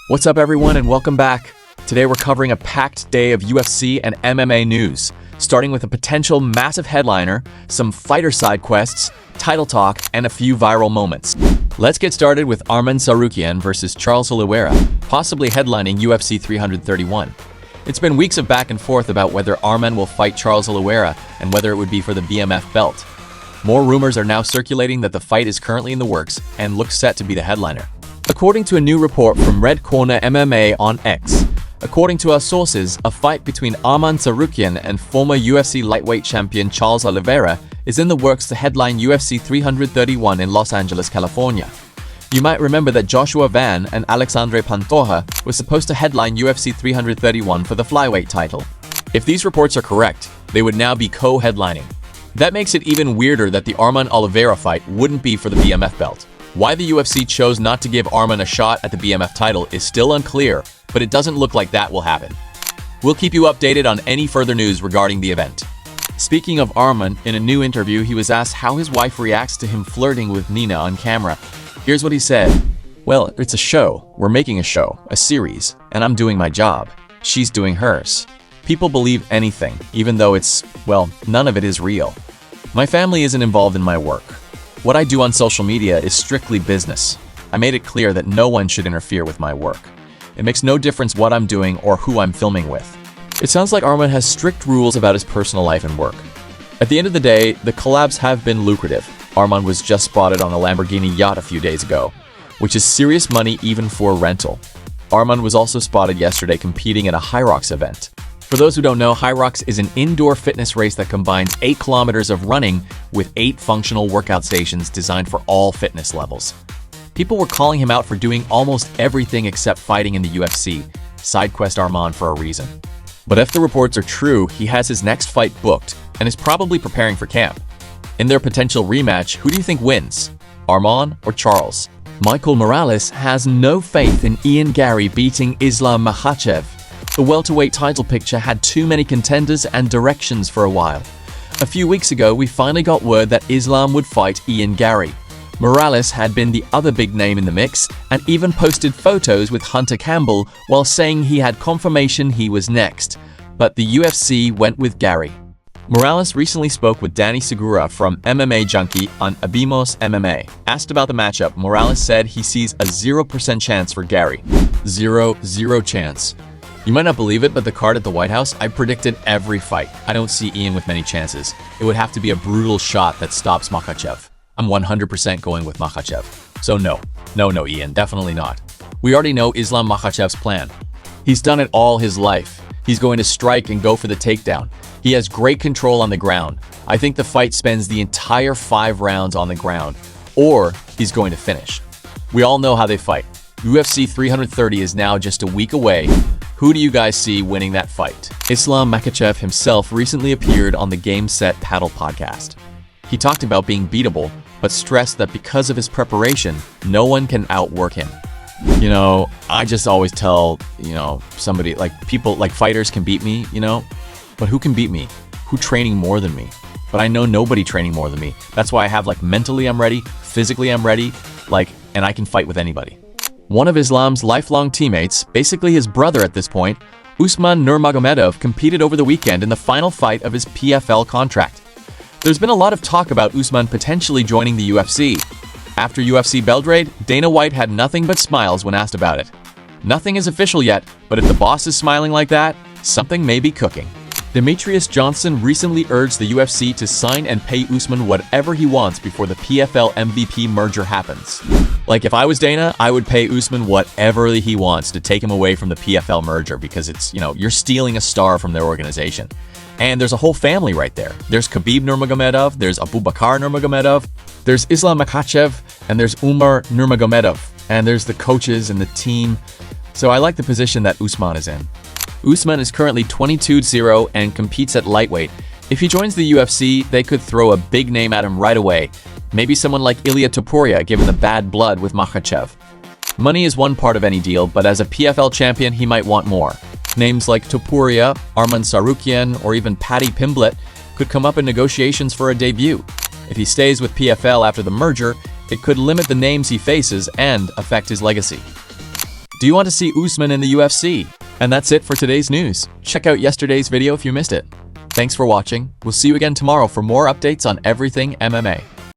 What's up everyone and welcome back. Today we're covering a packed day of UFC and MMA news, starting with a potential massive headliner, some fighter side quests, title talk, and a few viral moments. Let's get started with Arman Tsarukyan versus Charles Oliveira, possibly headlining UFC 331. It's been weeks of back and forth about whether Arman will fight Charles Oliveira and whether it would be for the BMF belt. More rumors are now circulating that the fight is currently in the works and looks set to be the headliner. According to a new report from Red Corner MMA on X, according to our sources, a fight between Arman Tsarukyan and former UFC lightweight champion Charles Oliveira is in the works to headline UFC 331 in Los Angeles, California. You might remember that Joshua Van and Alexandre Pantoja were supposed to headline UFC 331 for the flyweight title. If these reports are correct, they would now be co-headlining. That makes it even weirder that the Arman Oliveira fight wouldn't be for the BMF belt. Why the UFC chose not to give Arman a shot at the BMF title is still unclear, but it doesn't look like that will happen. We'll keep you updated on any further news regarding the event. Speaking of Arman, in a new interview, he was asked how his wife reacts to him flirting with Nina on camera. Here's what he said. "Well, it's a show. We're making a show, a series, and I'm doing my job. She's doing hers. People believe anything, even though none of it is real. My family isn't involved in my work. What I do on social media is strictly business. I made it clear that no one should interfere with my work. It makes no difference what I'm doing or who I'm filming with." It sounds like Arman has strict rules about his personal life and work. At the end of the day, the collabs have been lucrative. Arman was just spotted on a Lamborghini yacht a few days ago, which is serious money even for rental. Arman was also spotted yesterday competing at a Hyrox event. For those who don't know, Hyrox is an indoor fitness race that combines 8 kilometers of running with 8 functional workout stations designed for all fitness levels. People were calling him out for doing almost everything except fighting in the UFC. Side quest Arman for a reason. But if the reports are true, he has his next fight booked and is probably preparing for camp. In their potential rematch, who do you think wins? Arman or Charles? Michael Morales has no faith in Garry beating Islam Makhachev. The welterweight title picture had too many contenders and directions for a while. A few weeks ago, we finally got word that Islam would fight Garry. Morales had been the other big name in the mix and even posted photos with Hunter Campbell while saying he had confirmation he was next. But the UFC went with Garry. Morales recently spoke with Danny Segura from MMA Junkie on Abimos MMA. Asked about the matchup, Morales said he sees a 0% chance for Garry. Zero chance. You might not believe it, but the card at the White House, I predicted every fight. I don't see Ian with many chances. It would have to be a brutal shot that stops Makhachev. I'm 100% going with Makhachev. So no, Ian, definitely not. We already know Islam Makhachev's plan. He's done it all his life. He's going to strike and go for the takedown. He has great control on the ground. I think the fight spends the entire 5 rounds on the ground, or he's going to finish. We all know how they fight. UFC 330 is now just a week away. Who do you guys see winning that fight? Islam Makhachev himself recently appeared on the Game Set Paddle podcast. He talked about being beatable, but stressed that because of his preparation, no one can outwork him. I just always tell, somebody, people, fighters can beat me, but who can beat me? Who training more than me? But I know nobody training more than me. That's why I have, mentally I'm ready, physically I'm ready, and I can fight with anybody. One of Islam's lifelong teammates, basically his brother at this point, Usman Nurmagomedov, competed over the weekend in the final fight of his PFL contract. There's been a lot of talk about Usman potentially joining the UFC. After UFC Belgrade, Dana White had nothing but smiles when asked about it. Nothing is official yet, but if the boss is smiling like that, something may be cooking. Demetrius Johnson recently urged the UFC to sign and pay Usman whatever he wants before the PFL MVP merger happens. If I was Dana, I would pay Usman whatever he wants to take him away from the PFL merger because it's, you're stealing a star from their organization. And there's a whole family right there. There's Khabib Nurmagomedov, there's Abubakar Nurmagomedov, there's Islam Makhachev, and there's Umar Nurmagomedov, and there's the coaches and the team. So I like the position that Usman is in. Usman is currently 22-0 and competes at lightweight. If he joins the UFC, they could throw a big name at him right away. Maybe someone like Ilia Topuria, given the bad blood with Makhachev. Money is one part of any deal, but as a PFL champion, he might want more. Names like Topuria, Arman Tsarukyan, or even Paddy Pimblett could come up in negotiations for a debut. If he stays with PFL after the merger, it could limit the names he faces and affect his legacy. Do you want to see Usman in the UFC? And that's it for today's news. Check out yesterday's video if you missed it. Thanks for watching. We'll see you again tomorrow for more updates on everything MMA.